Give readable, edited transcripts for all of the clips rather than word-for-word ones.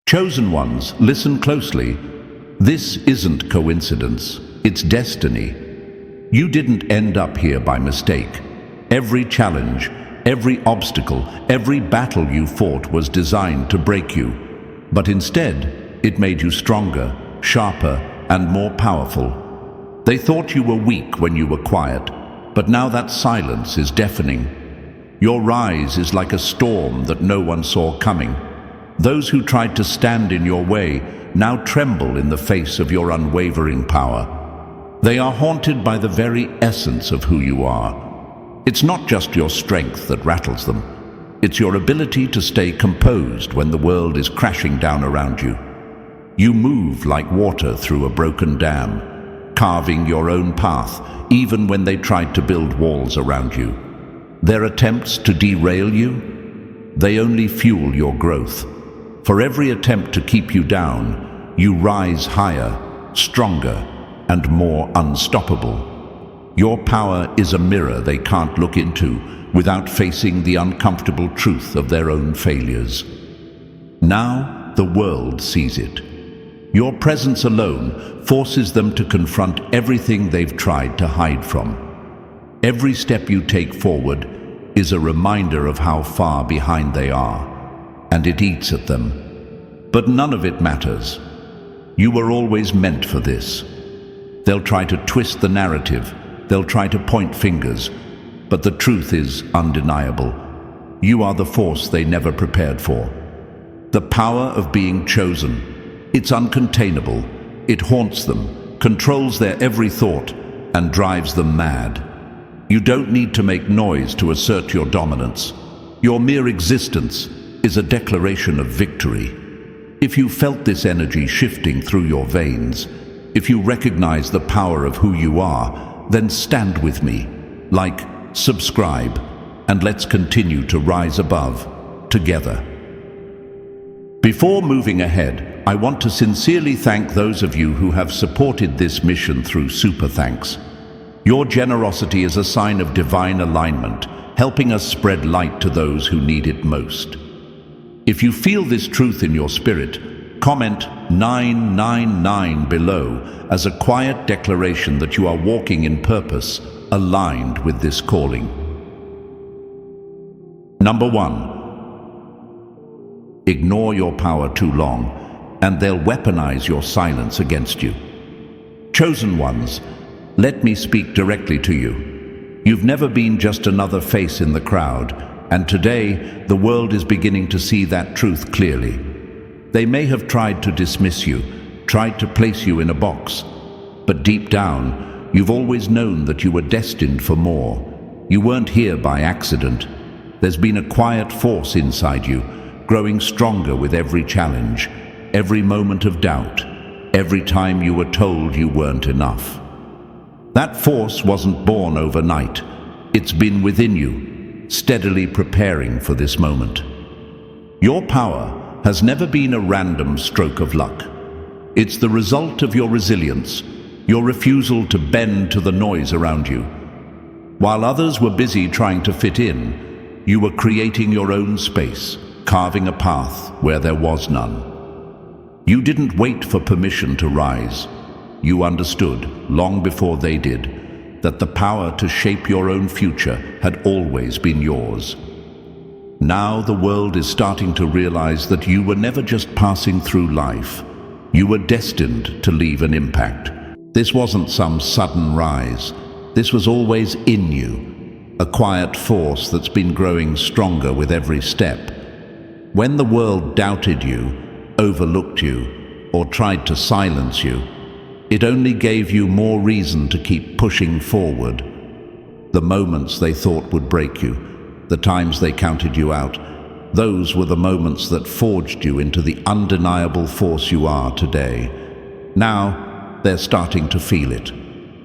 Chosen ones, listen closely. This isn't coincidence, it's destiny. You didn't end up here by mistake. Every challenge, every obstacle, every battle you fought was designed to break you. But instead, it made you stronger, sharper, and more powerful. They thought you were weak when you were quiet, but now that silence is deafening. Your rise is like a storm that no one saw coming. Those who tried to stand in your way now tremble in the face of your unwavering power. They are haunted by the very essence of who you are. It's not just your strength that rattles them. It's your ability to stay composed when the world is crashing down around you. You move like water through a broken dam, carving your own path even when they tried to build walls around you. Their attempts to derail you, they only fuel your growth. For every attempt to keep you down, you rise higher, stronger, and more unstoppable. Your power is a mirror they can't look into without facing the uncomfortable truth of their own failures. Now the world sees it. Your presence alone forces them to confront everything they've tried to hide from. Every step you take forward is a reminder of how far behind they are, and it eats at them. But none of it matters. You were always meant for this. They'll try to twist the narrative, they'll try to point fingers, but the truth is undeniable. You are the force they never prepared for. The power of being chosen. It's uncontainable. It haunts them, controls their every thought, and drives them mad. You don't need to make noise to assert your dominance. Your mere existence is a declaration of victory. If you felt this energy shifting through your veins, if you recognize the power of who you are, then stand with me. Like, subscribe, and let's continue to rise above, together. Before moving ahead, I want to sincerely thank those of you who have supported this mission through Super Thanks. Your generosity is a sign of divine alignment, helping us spread light to those who need it most. If you feel this truth in your spirit, comment 999 below as a quiet declaration that you are walking in purpose, aligned with this calling. Number 1. Ignore your power too long, and they'll weaponize your silence against you. Chosen ones, let me speak directly to you. You've never been just another face in the crowd, and today the world is beginning to see that truth clearly. They may have tried to dismiss you, tried to place you in a box, but deep down, you've always known that you were destined for more. You weren't here by accident. There's been a quiet force inside you, growing stronger with every challenge, every moment of doubt, every time you were told you weren't enough. That force wasn't born overnight. It's been within you, steadily preparing for this moment. Your power has never been a random stroke of luck. It's the result of your resilience, your refusal to bend to the noise around you. While others were busy trying to fit in, you were creating your own space, carving a path where there was none. You didn't wait for permission to rise. You understood, long before they did, that the power to shape your own future had always been yours. Now the world is starting to realize that you were never just passing through life. You were destined to leave an impact. This wasn't some sudden rise. This was always in you, a quiet force that's been growing stronger with every step. When the world doubted you, overlooked you, or tried to silence you, it only gave you more reason to keep pushing forward. The moments they thought would break you, the times they counted you out, those were the moments that forged you into the undeniable force you are today. Now, they're starting to feel it.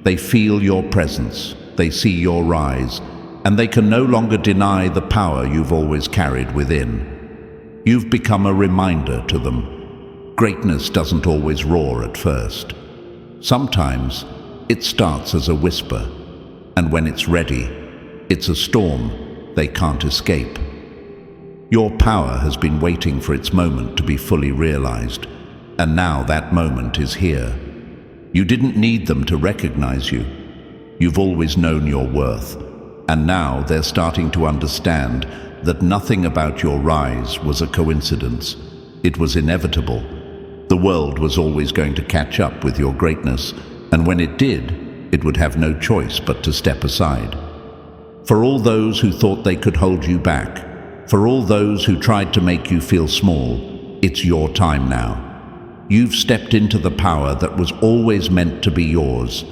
They feel your presence, they see your rise, and they can no longer deny the power you've always carried within. You've become a reminder to them. Greatness doesn't always roar at first. Sometimes it starts as a whisper, and when it's ready, it's a storm they can't escape. Your power has been waiting for its moment to be fully realized, and now that moment is here. You didn't need them to recognize you. You've always known your worth, and now they're starting to understand that nothing about your rise was a coincidence. It was inevitable. The world was always going to catch up with your greatness, and when it did, it would have no choice but to step aside. For all those who thought they could hold you back, for all those who tried to make you feel small, it's your time now. You've stepped into the power that was always meant to be yours,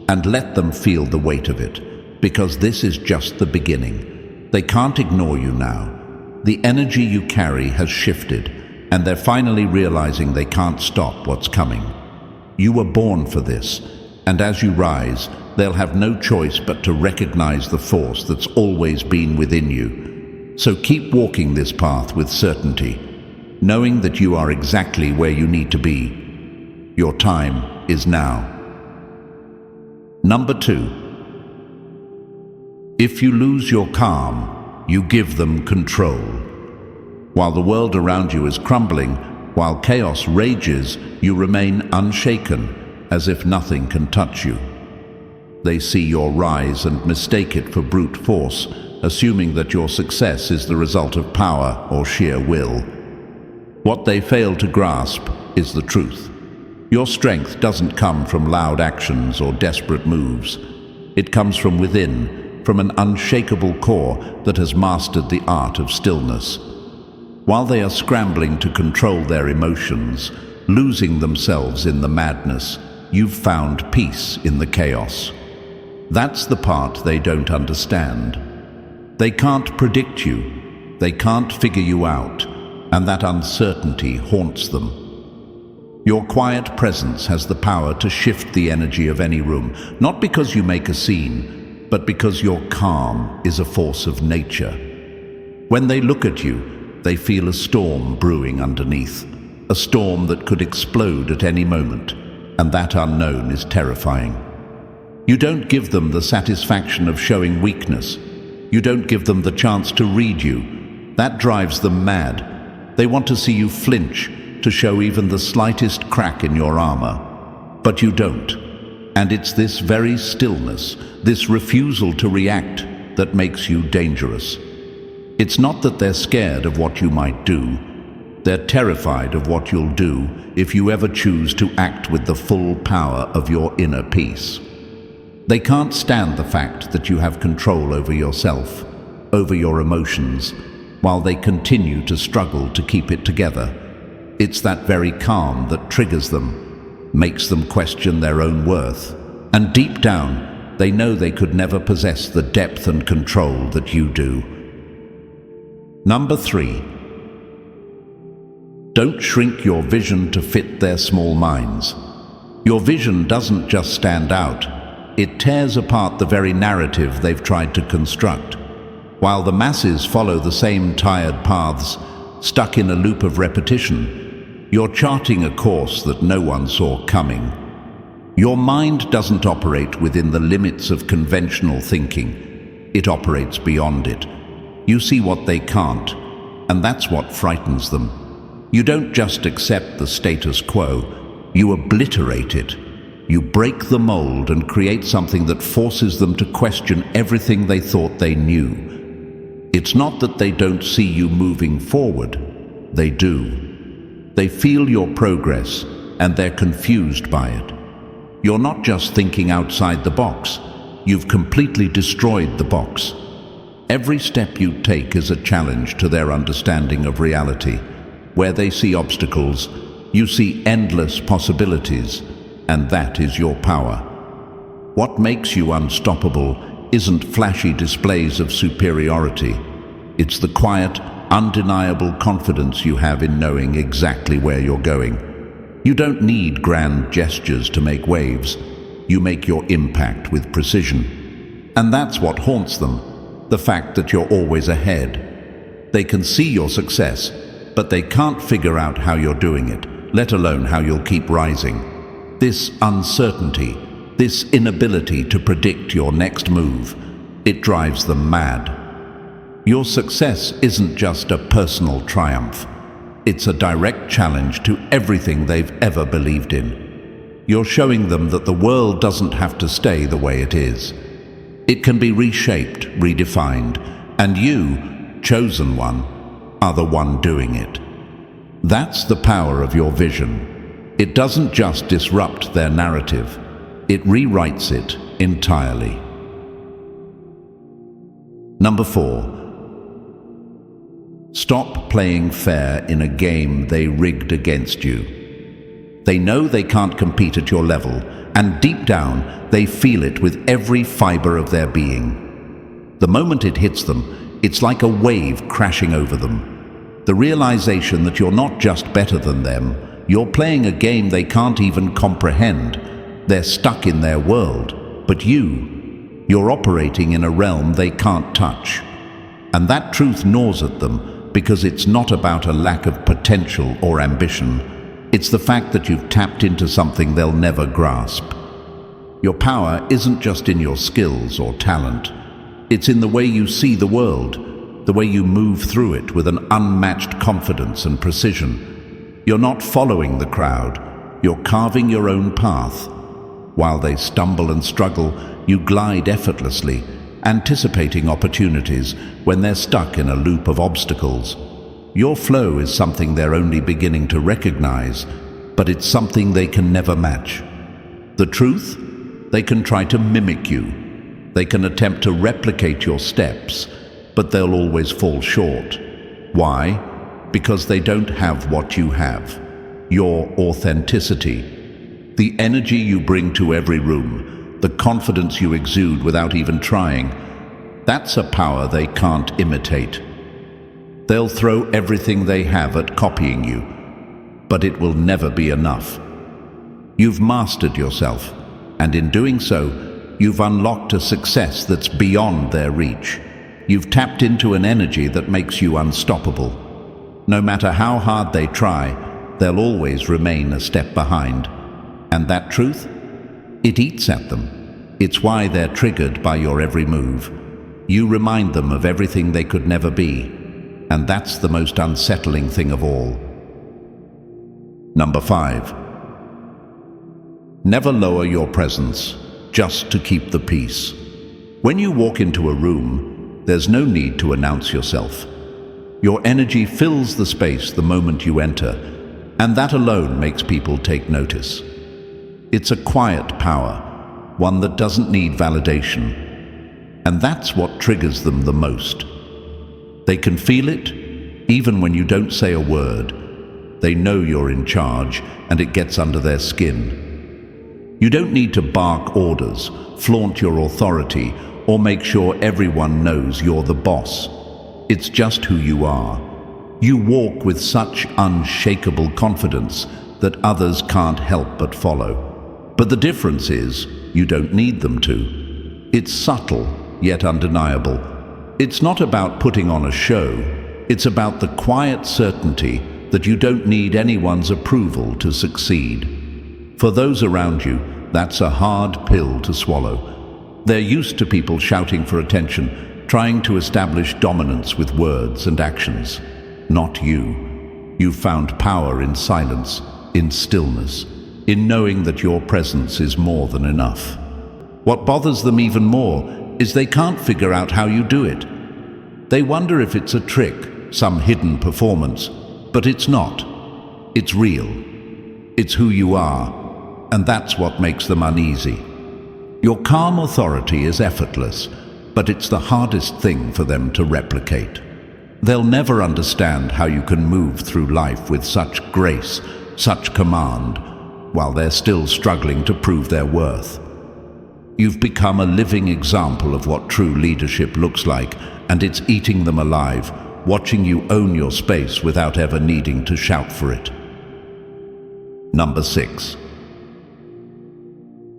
and let them feel the weight of it, because this is just the beginning. They can't ignore you now. The energy you carry has shifted, and they're finally realizing they can't stop what's coming. You were born for this, and as you rise, they'll have no choice but to recognize the force that's always been within you. So keep walking this path with certainty, knowing that you are exactly where you need to be. Your time is now. Number 2. If you lose your calm, you give them control. While the world around you is crumbling, while chaos rages, you remain unshaken, as if nothing can touch you. They see your rise and mistake it for brute force, assuming that your success is the result of power or sheer will. What they fail to grasp is the truth. Your strength doesn't come from loud actions or desperate moves. It comes from within, from an unshakable core that has mastered the art of stillness. While they are scrambling to control their emotions, losing themselves in the madness, you've found peace in the chaos. That's the part they don't understand. They can't predict you, they can't figure you out, and that uncertainty haunts them. Your quiet presence has the power to shift the energy of any room, not because you make a scene, but because your calm is a force of nature. When they look at you, they feel a storm brewing underneath, a storm that could explode at any moment, and that unknown is terrifying. You don't give them the satisfaction of showing weakness. You don't give them the chance to read you. That drives them mad. They want to see you flinch, to show even the slightest crack in your armor. But you don't. And it's this very stillness, this refusal to react, that makes you dangerous. It's not that they're scared of what you might do. They're terrified of what you'll do if you ever choose to act with the full power of your inner peace. They can't stand the fact that you have control over yourself, over your emotions, while they continue to struggle to keep it together. It's that very calm that triggers them, makes them question their own worth. And deep down, they know they could never possess the depth and control that you do. Number 3. Don't shrink your vision to fit their small minds. Your vision doesn't just stand out, it tears apart the very narrative they've tried to construct. While the masses follow the same tired paths, stuck in a loop of repetition, you're charting a course that no one saw coming. Your mind doesn't operate within the limits of conventional thinking. It operates beyond it. You see what they can't, and that's what frightens them. You don't just accept the status quo, you obliterate it. You break the mold and create something that forces them to question everything they thought they knew. It's not that they don't see you moving forward. They do. They feel your progress, and they're confused by it. You're not just thinking outside the box. You've completely destroyed the box. Every step you take is a challenge to their understanding of reality. Where they see obstacles, you see endless possibilities, and that is your power. What makes you unstoppable isn't flashy displays of superiority. It's the quiet, undeniable confidence you have in knowing exactly where you're going. You don't need grand gestures to make waves. You make your impact with precision. And that's what haunts them, the fact that you're always ahead. They can see your success, but they can't figure out how you're doing it, let alone how you'll keep rising. This uncertainty, this inability to predict your next move, it drives them mad. Your success isn't just a personal triumph. It's a direct challenge to everything they've ever believed in. You're showing them that the world doesn't have to stay the way it is. It can be reshaped, redefined, and you, chosen one, are the one doing it. That's the power of your vision. It doesn't just disrupt their narrative, it rewrites it entirely. Number 4. Stop playing fair in a game they rigged against you. They know they can't compete at your level, and deep down, they feel it with every fiber of their being. The moment it hits them, it's like a wave crashing over them. The realization that you're not just better than them, you're playing a game they can't even comprehend. They're stuck in their world, but you're operating in a realm they can't touch. And that truth gnaws at them, because it's not about a lack of potential or ambition. It's the fact that you've tapped into something they'll never grasp. Your power isn't just in your skills or talent. It's in the way you see the world, the way you move through it with an unmatched confidence and precision. You're not following the crowd, you're carving your own path. While they stumble and struggle, you glide effortlessly, anticipating opportunities when they're stuck in a loop of obstacles. Your flow is something they're only beginning to recognize, but it's something they can never match. The truth? They can try to mimic you. They can attempt to replicate your steps, but they'll always fall short. Why? Because they don't have what you have. Your authenticity. The energy you bring to every room, the confidence you exude without even trying, that's a power they can't imitate. They'll throw everything they have at copying you, but it will never be enough. You've mastered yourself, and in doing so, you've unlocked a success that's beyond their reach. You've tapped into an energy that makes you unstoppable. No matter how hard they try, they'll always remain a step behind. And that truth? It eats at them. It's why they're triggered by your every move. You remind them of everything they could never be, and that's the most unsettling thing of all. Number 5. Never lower your presence, just to keep the peace. When you walk into a room, there's no need to announce yourself. Your energy fills the space the moment you enter, and that alone makes people take notice. It's a quiet power, one that doesn't need validation. And that's what triggers them the most. They can feel it, even when you don't say a word. They know you're in charge, and it gets under their skin. You don't need to bark orders, flaunt your authority, or make sure everyone knows you're the boss. It's just who you are. You walk with such unshakable confidence that others can't help but follow. But the difference is, you don't need them to. It's subtle, yet undeniable. It's not about putting on a show. It's about the quiet certainty that you don't need anyone's approval to succeed. For those around you, that's a hard pill to swallow. They're used to people shouting for attention, trying to establish dominance with words and actions. Not you. You've found power in silence, in stillness, in knowing that your presence is more than enough. What bothers them even more is they can't figure out how you do it. They wonder if it's a trick, some hidden performance, but it's not. It's real. It's who you are, and that's what makes them uneasy. Your calm authority is effortless, but it's the hardest thing for them to replicate. They'll never understand how you can move through life with such grace, such command, while they're still struggling to prove their worth. You've become a living example of what true leadership looks like, and it's eating them alive, watching you own your space without ever needing to shout for it. Number 6.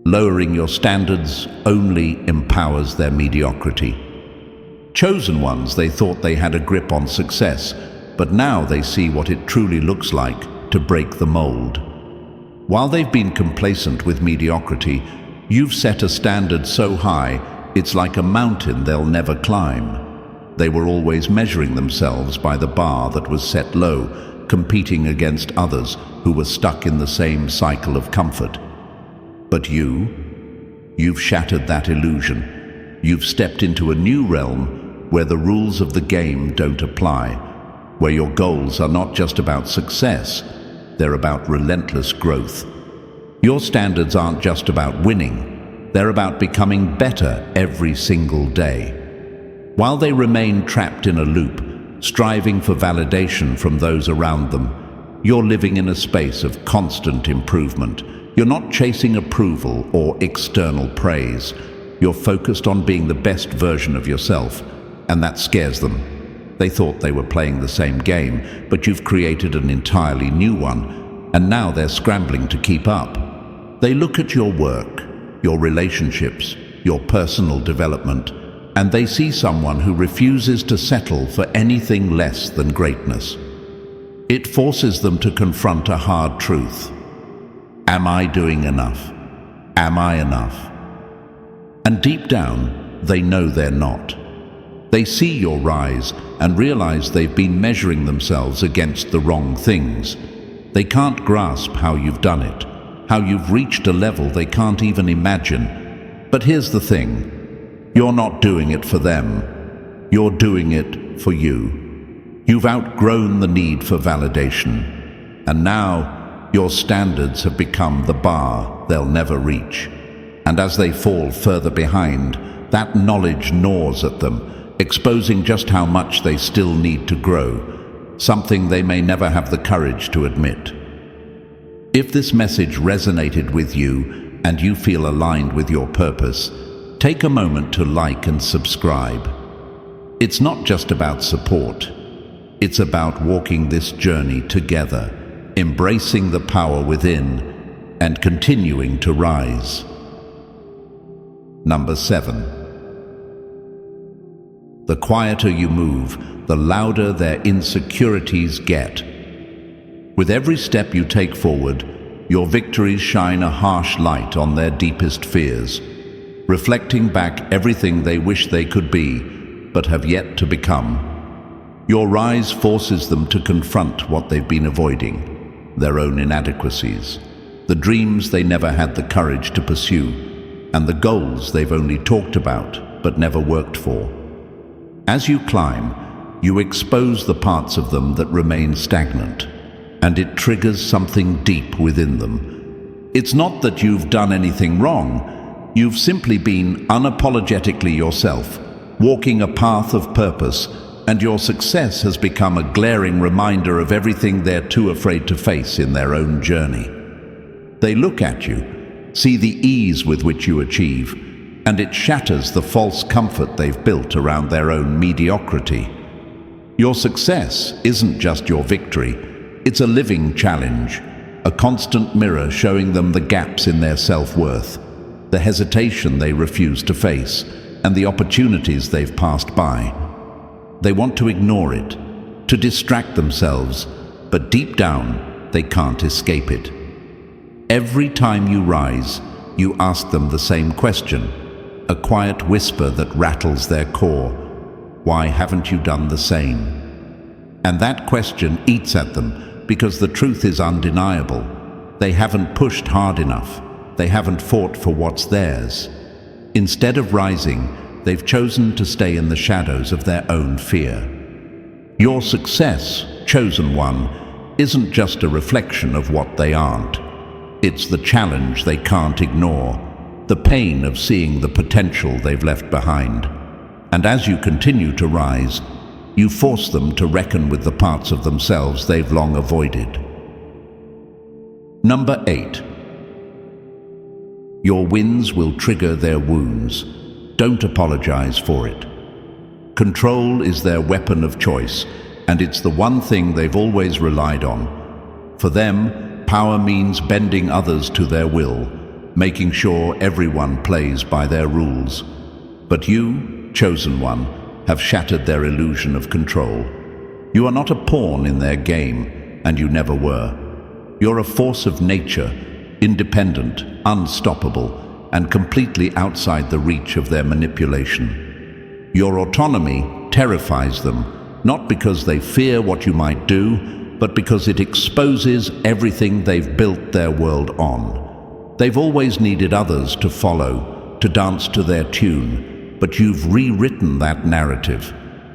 Lowering your standards only empowers their mediocrity. Chosen ones, they thought they had a grip on success, but now they see what it truly looks like to break the mold. While they've been complacent with mediocrity, you've set a standard so high, it's like a mountain they'll never climb. They were always measuring themselves by the bar that was set low, competing against others who were stuck in the same cycle of comfort. But you've shattered that illusion. You've stepped into a new realm where the rules of the game don't apply, where your goals are not just about success, they're about relentless growth. Your standards aren't just about winning, they're about becoming better every single day. While they remain trapped in a loop, striving for validation from those around them, you're living in a space of constant improvement. You're not chasing approval or external praise. You're focused on being the best version of yourself, and that scares them. They thought they were playing the same game, but you've created an entirely new one, and now they're scrambling to keep up. They look at your work, your relationships, your personal development, and they see someone who refuses to settle for anything less than greatness. It forces them to confront a hard truth. Am I doing enough? Am I enough? And deep down, they know they're not. They see your rise and realize they've been measuring themselves against the wrong things. They can't grasp how you've done it, how you've reached a level they can't even imagine. But here's the thing. You're not doing it for them. You're doing it for you. You've outgrown the need for validation, and now your standards have become the bar they'll never reach. And as they fall further behind, that knowledge gnaws at them, exposing just how much they still need to grow, something they may never have the courage to admit. If this message resonated with you and you feel aligned with your purpose, take a moment to like and subscribe. It's not just about support. It's about walking this journey together, embracing the power within, and continuing to rise. Number 7. The quieter you move, the louder their insecurities get. With every step you take forward, your victories shine a harsh light on their deepest fears, reflecting back everything they wish they could be, but have yet to become. Your rise forces them to confront what they've been avoiding, their own inadequacies, the dreams they never had the courage to pursue, and the goals they've only talked about but never worked for. As you climb, you expose the parts of them that remain stagnant, and it triggers something deep within them. It's not that you've done anything wrong. You've simply been unapologetically yourself, walking a path of purpose, and your success has become a glaring reminder of everything they're too afraid to face in their own journey. They look at you, see the ease with which you achieve, and it shatters the false comfort they've built around their own mediocrity. Your success isn't just your victory, it's a living challenge, a constant mirror showing them the gaps in their self-worth, the hesitation they refuse to face, and the opportunities they've passed by. They want to ignore it, to distract themselves, but deep down, they can't escape it. Every time you rise, you ask them the same question, a quiet whisper that rattles their core. Why haven't you done the same? And that question eats at them because the truth is undeniable. They haven't pushed hard enough. They haven't fought for what's theirs. Instead of rising, they've chosen to stay in the shadows of their own fear. Your success, chosen one, isn't just a reflection of what they aren't. It's the challenge they can't ignore, the pain of seeing the potential they've left behind. And as you continue to rise, you force them to reckon with the parts of themselves they've long avoided. Number 8. Your wins will trigger their wounds. Don't apologize for it. Control is their weapon of choice, and it's the one thing they've always relied on. For them, power means bending others to their will, making sure everyone plays by their rules. But you, chosen one, have shattered their illusion of control. You are not a pawn in their game, and you never were. You're a force of nature, independent, unstoppable, and completely outside the reach of their manipulation. Your autonomy, terrifies them, not because they fear what you might do, but because it exposes everything they've built their world on. They've always needed others to follow, to dance to their tune, but you've rewritten that narrative.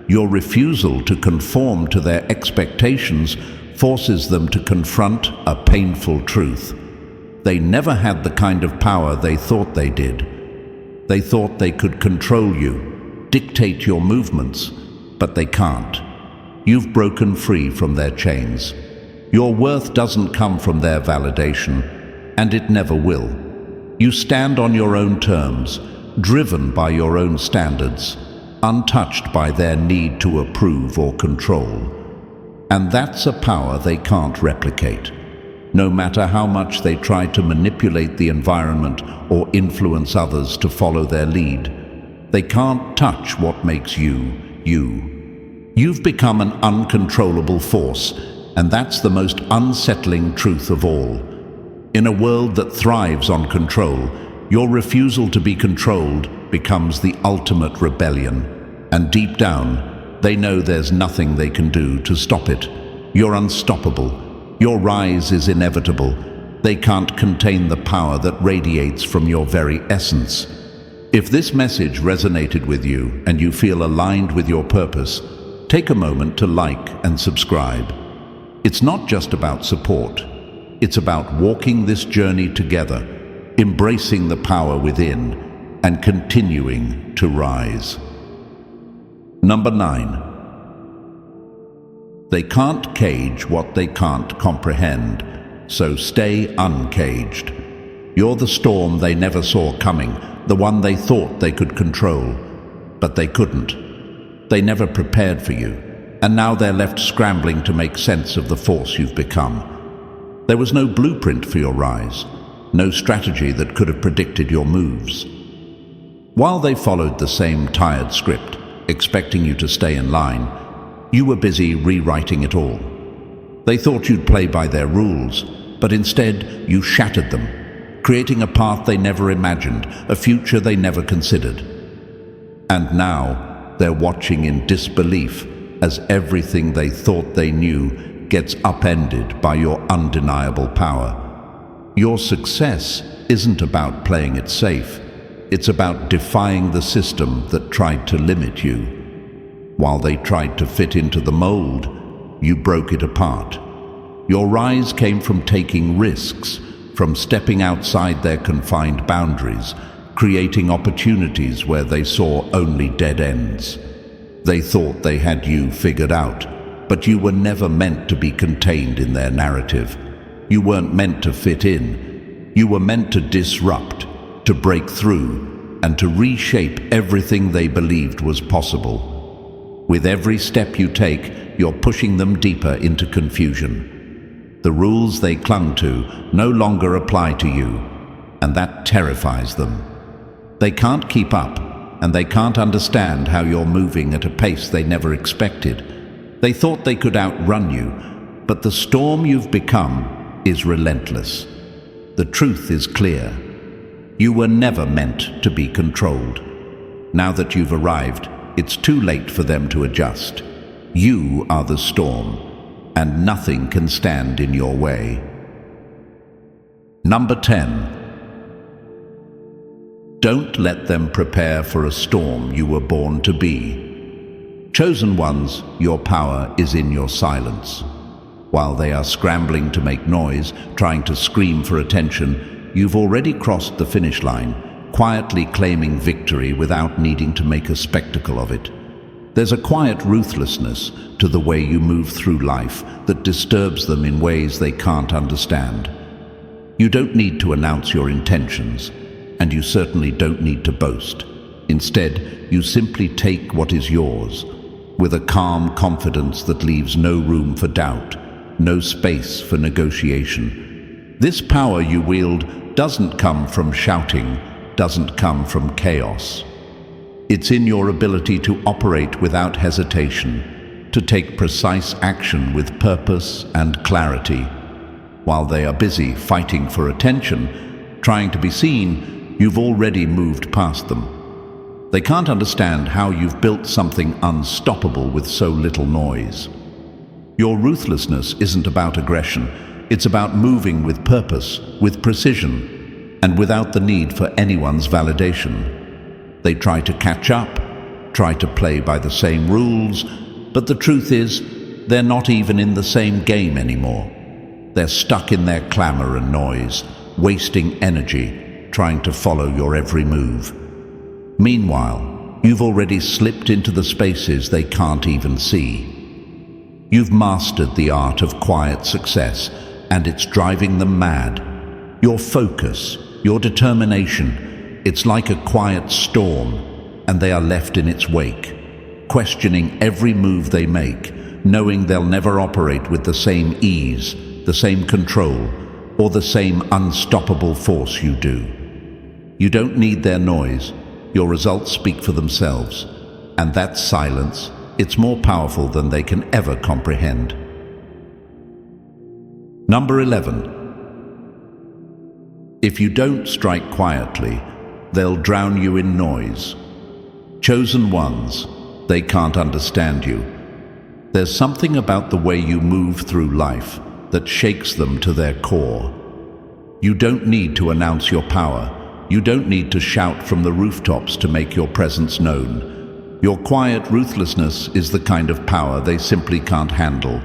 Your refusal to conform to their expectations forces them to confront a painful truth. They never had the kind of power they thought they did. They thought they could control you, dictate your movements, but they can't. You've broken free from their chains. Your worth doesn't come from their validation, and it never will. You stand on your own terms, driven by your own standards, untouched by their need to approve or control. And that's a power they can't replicate. No matter how much they try to manipulate the environment or influence others to follow their lead, they can't touch what makes you, you. You've become an uncontrollable force, and that's the most unsettling truth of all. In a world that thrives on control, your refusal to be controlled becomes the ultimate rebellion. And deep down, they know there's nothing they can do to stop it. You're unstoppable. Your rise is inevitable. They can't contain the power that radiates from your very essence. If this message resonated with you and you feel aligned with your purpose, take a moment to like and subscribe. It's not just about support. It's about walking this journey together, embracing the power within, and continuing to rise. Number 9. They can't cage what they can't comprehend, so stay uncaged. You're the storm they never saw coming, the one they thought they could control, but they couldn't. They never prepared for you, and now they're left scrambling to make sense of the force you've become. There was no blueprint for your rise, no strategy that could have predicted your moves. While they followed the same tired script, expecting you to stay in line, you were busy rewriting it all. They thought you'd play by their rules, but instead you shattered them, creating a path they never imagined, a future they never considered. And now they're watching in disbelief as everything they thought they knew gets upended by your undeniable power. Your success isn't about playing it safe. It's about defying the system that tried to limit you. While they tried to fit into the mold, you broke it apart. Your rise came from taking risks, from stepping outside their confined boundaries, creating opportunities where they saw only dead ends. They thought they had you figured out, but you were never meant to be contained in their narrative. You weren't meant to fit in. You were meant to disrupt, to break through, and to reshape everything they believed was possible. With every step you take, you're pushing them deeper into confusion. The rules they clung to no longer apply to you, and that terrifies them. They can't keep up, and they can't understand how you're moving at a pace they never expected. They thought they could outrun you, but the storm you've become is relentless. The truth is clear. You were never meant to be controlled. Now that you've arrived, it's too late for them to adjust. You are the storm, and nothing can stand in your way. Number 10. Don't let them prepare for a storm you were born to be. Chosen ones, your power is in your silence. While they are scrambling to make noise, trying to scream for attention, you've already crossed the finish line, quietly claiming victory without needing to make a spectacle of it. There's a quiet ruthlessness to the way you move through life that disturbs them in ways they can't understand. You don't need to announce your intentions, and you certainly don't need to boast. Instead, you simply take what is yours, with a calm confidence that leaves no room for doubt, no space for negotiation. This power you wield doesn't come from shouting, doesn't come from chaos. It's in your ability to operate without hesitation, to take precise action with purpose and clarity. While they are busy fighting for attention, trying to be seen, you've already moved past them. They can't understand how you've built something unstoppable with so little noise. Your ruthlessness isn't about aggression. It's about moving with purpose, with precision, and without the need for anyone's validation. They try to catch up, try to play by the same rules, but the truth is, they're not even in the same game anymore. They're stuck in their clamor and noise, wasting energy, trying to follow your every move. Meanwhile, you've already slipped into the spaces they can't even see. You've mastered the art of quiet success, and it's driving them mad. Your focus, your determination, it's like a quiet storm, and they are left in its wake, questioning every move they make, knowing they'll never operate with the same ease, the same control, or the same unstoppable force you do. You don't need their noise. Your results speak for themselves. And that silence, it's more powerful than they can ever comprehend. Number 11. If you don't strike quietly, they'll drown you in noise. Chosen ones, they can't understand you. There's something about the way you move through life that shakes them to their core. You don't need to announce your power. You don't need to shout from the rooftops to make your presence known. Your quiet ruthlessness is the kind of power they simply can't handle.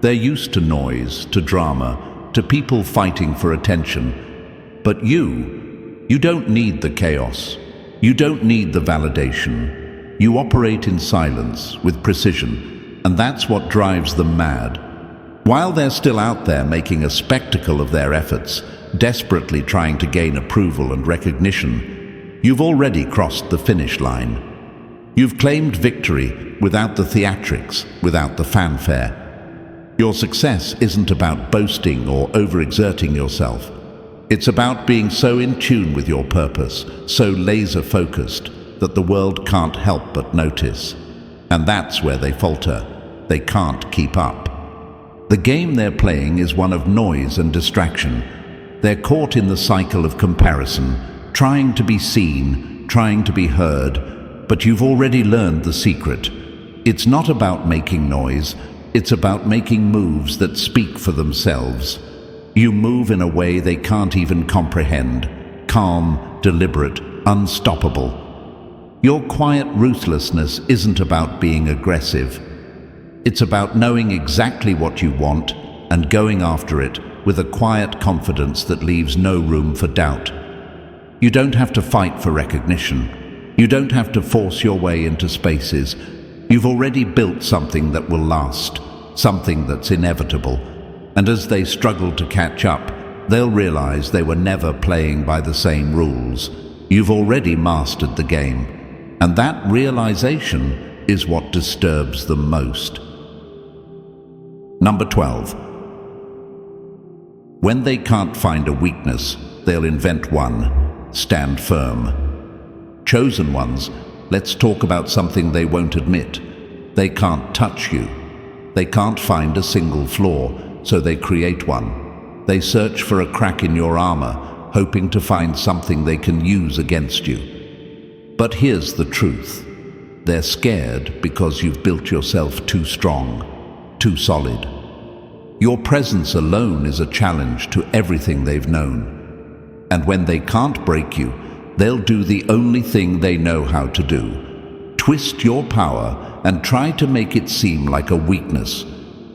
They're used to noise, to drama, to people fighting for attention. But you don't need the chaos. You don't need the validation. You operate in silence, with precision, and that's what drives them mad. While they're still out there making a spectacle of their efforts, desperately trying to gain approval and recognition, you've already crossed the finish line. You've claimed victory without the theatrics, without the fanfare. Your success isn't about boasting or overexerting yourself. It's about being so in tune with your purpose, so laser-focused, that the world can't help but notice. And that's where they falter. They can't keep up. The game they're playing is one of noise and distraction. They're caught in the cycle of comparison, trying to be seen, trying to be heard, but you've already learned the secret. It's not about making noise, it's about making moves that speak for themselves. You move in a way they can't even comprehend, calm, deliberate, unstoppable. Your quiet ruthlessness isn't about being aggressive. It's about knowing exactly what you want and going after it with a quiet confidence that leaves no room for doubt. You don't have to fight for recognition. You don't have to force your way into spaces. You've already built something that will last, something that's inevitable. And as they struggle to catch up, they'll realize they were never playing by the same rules. You've already mastered the game. And that realization is what disturbs them most. Number 12. When they can't find a weakness, they'll invent one. Stand firm. Chosen ones, let's talk about something they won't admit. They can't touch you. They can't find a single flaw, so they create one. They search for a crack in your armor, hoping to find something they can use against you. But here's the truth. They're scared because you've built yourself too strong, too solid. Your presence alone is a challenge to everything they've known. And when they can't break you, they'll do the only thing they know how to do. Twist your power and try to make it seem like a weakness.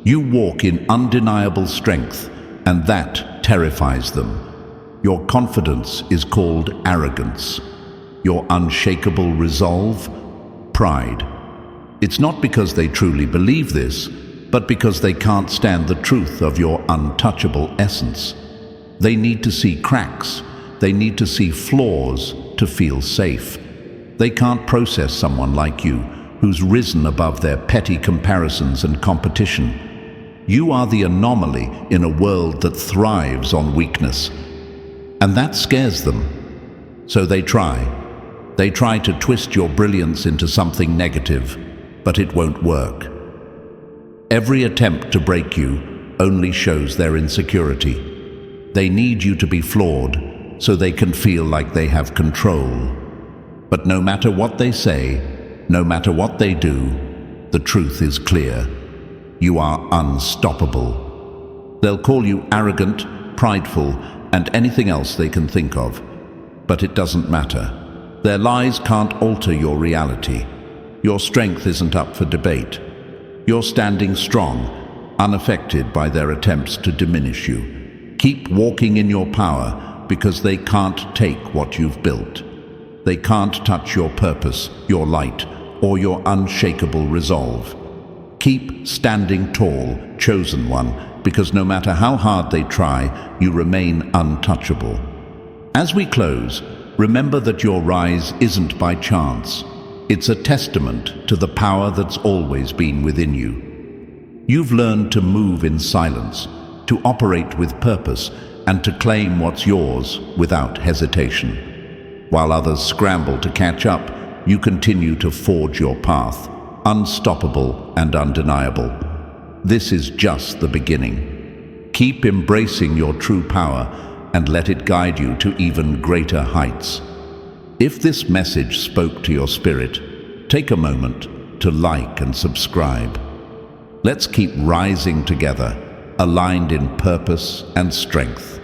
You walk in undeniable strength, and that terrifies them. Your confidence is called arrogance. Your unshakable resolve, pride. It's not because they truly believe this, but because they can't stand the truth of your untouchable essence. They need to see cracks. They need to see flaws to feel safe. They can't process someone like you, who's risen above their petty comparisons and competition. You are the anomaly in a world that thrives on weakness. And that scares them. So they try. They try to twist your brilliance into something negative, but it won't work. Every attempt to break you only shows their insecurity. They need you to be flawed so they can feel like they have control. But no matter what they say, no matter what they do, the truth is clear. You are unstoppable. They'll call you arrogant, prideful, and anything else they can think of. But it doesn't matter. Their lies can't alter your reality. Your strength isn't up for debate. You're standing strong, unaffected by their attempts to diminish you. Keep walking in your power, because they can't take what you've built. They can't touch your purpose, your light, or your unshakable resolve. Keep standing tall, chosen one, because no matter how hard they try, you remain untouchable. As we close, remember that your rise isn't by chance. It's a testament to the power that's always been within you. You've learned to move in silence, to operate with purpose, and to claim what's yours without hesitation. While others scramble to catch up, you continue to forge your path, unstoppable and undeniable. This is just the beginning. Keep embracing your true power and let it guide you to even greater heights. If this message spoke to your spirit, take a moment to like and subscribe. Let's keep rising together, aligned in purpose and strength.